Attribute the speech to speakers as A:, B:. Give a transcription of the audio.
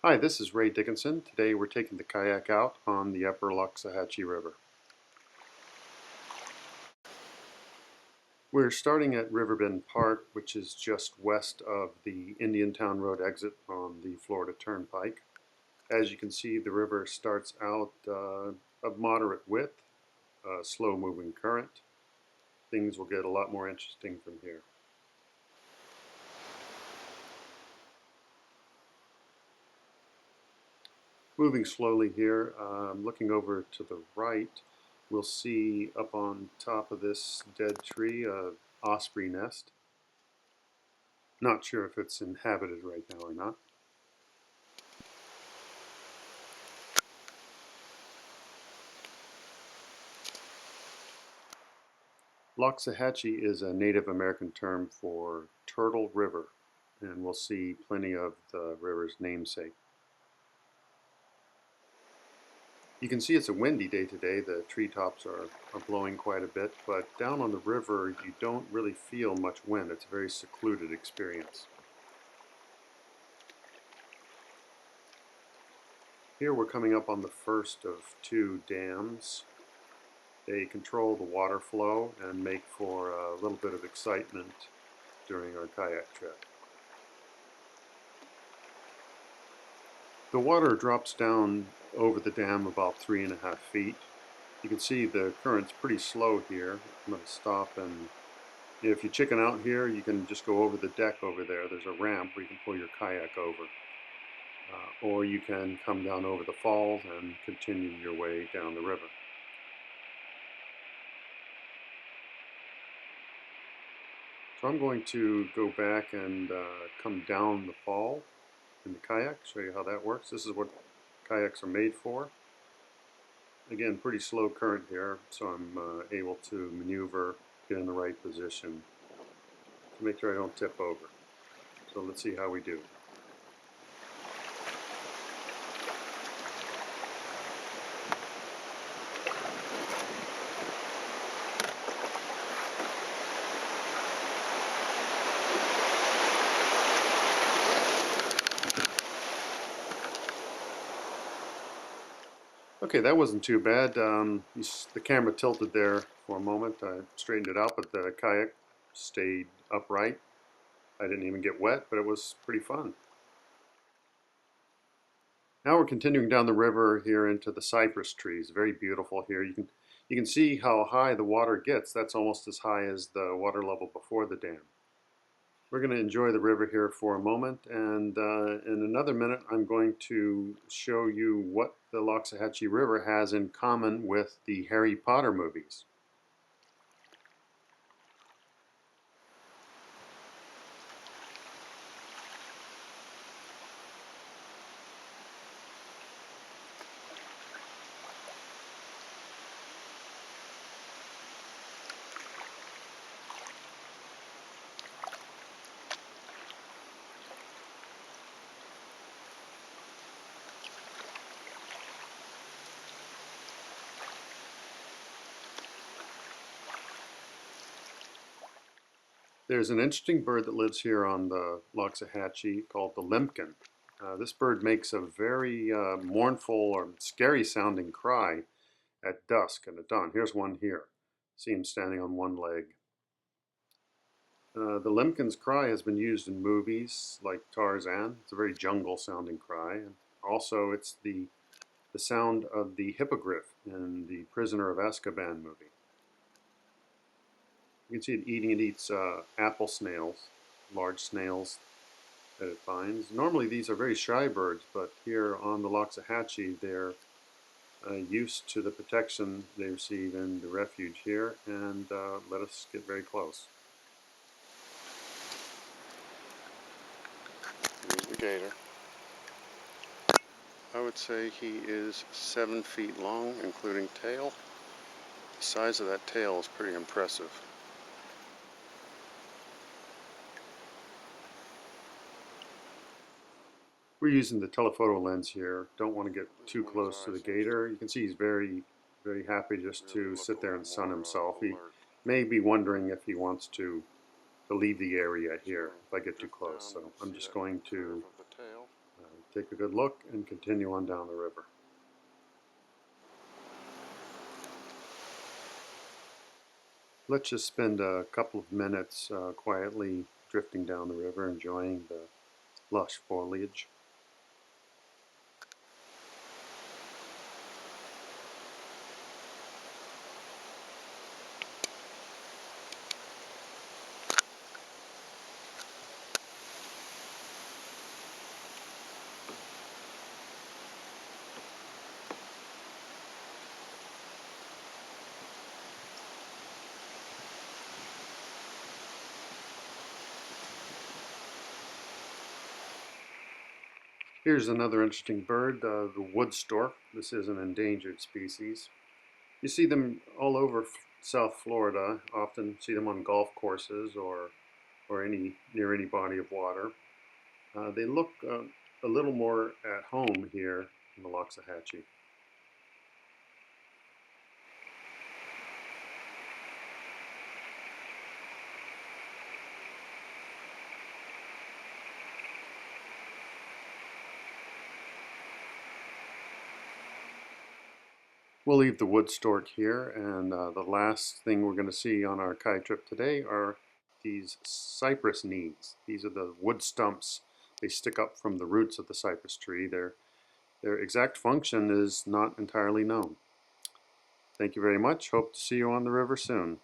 A: Hi, this is Ray Dickinson. Today we're taking the kayak out on the upper Loxahatchee River. We're starting at Riverbend Park, which is just west of the Indiantown Road exit on the Florida Turnpike. As you can see, the river starts out of moderate width, slow moving current. Things will get a lot more interesting from here. Moving slowly here, looking over to the right, we'll see up on top of this dead tree a osprey nest. Not sure if it's inhabited right now or not. Loxahatchee is a Native American term for Turtle River, and we'll see plenty of the river's namesake. You can see it's a windy day today. The treetops are blowing quite a bit, but down on the river you don't really feel much wind. It's a very secluded experience. Here we're coming up on the first of two dams. They control the water flow and make for a little bit of excitement during our kayak trip. The water drops down over the dam about 3.5 feet. You can see the current's pretty slow here. I'm going to stop, and if you chicken out here, you can just go over the deck over there. There's a ramp where you can pull your kayak over. Or you can come down over the falls and continue your way down the river. So I'm going to go back and come down the fall in the kayak, show you how that works. This is what kayaks are made for. Again, pretty slow current here, so I'm able to maneuver, get in the right position to make sure I don't tip over. So let's see how we do. Okay, that wasn't too bad. The camera tilted there for a moment. I straightened it out, but the kayak stayed upright. I didn't even get wet, but it was pretty fun. Now we're continuing down the river here into the cypress trees. Very beautiful here. You can see how high the water gets. That's almost as high as the water level before the dam. We're going to enjoy the river here for a moment, and in another minute I'm going to show you what the Loxahatchee River has in common with the Harry Potter movies. There's an interesting bird that lives here on the Loxahatchee called the limpkin. This bird makes a very mournful or scary sounding cry at dusk and at dawn. Here's one here. See him standing on one leg. The limpkin's cry has been used in movies like Tarzan. It's a very jungle sounding cry. And also it's the sound of the hippogriff in the Prisoner of Azkaban movie. You can see it eating. It eats apple snails, large snails that it finds. Normally these are very shy birds, but here on the Loxahatchee they're used to the protection they receive in the refuge here, and let us get very close. Here's the gator. I would say he is 7 feet long, including tail. The size of that tail is pretty impressive. We're using the telephoto lens here. Don't want to get too close to the gator. You can see he's very, very happy just to sit there and sun himself. He may be wondering if he wants to leave the area here if I get too close. So I'm just going to take a good look and continue on down the river. Let's just spend a couple of minutes quietly drifting down the river, enjoying the lush foliage. Here's another interesting bird, the wood stork. This is an endangered species. You see them all over South Florida. Often see them on golf courses or near any body of water. They look a little more at home here in the Loxahatchee. We'll leave the wood stork here, and the last thing we're going to see on our kayak trip today are these cypress knees. These are the wood stumps. They stick up from the roots of the cypress tree. Their exact function is not entirely known. Thank you very much. Hope to see you on the river soon.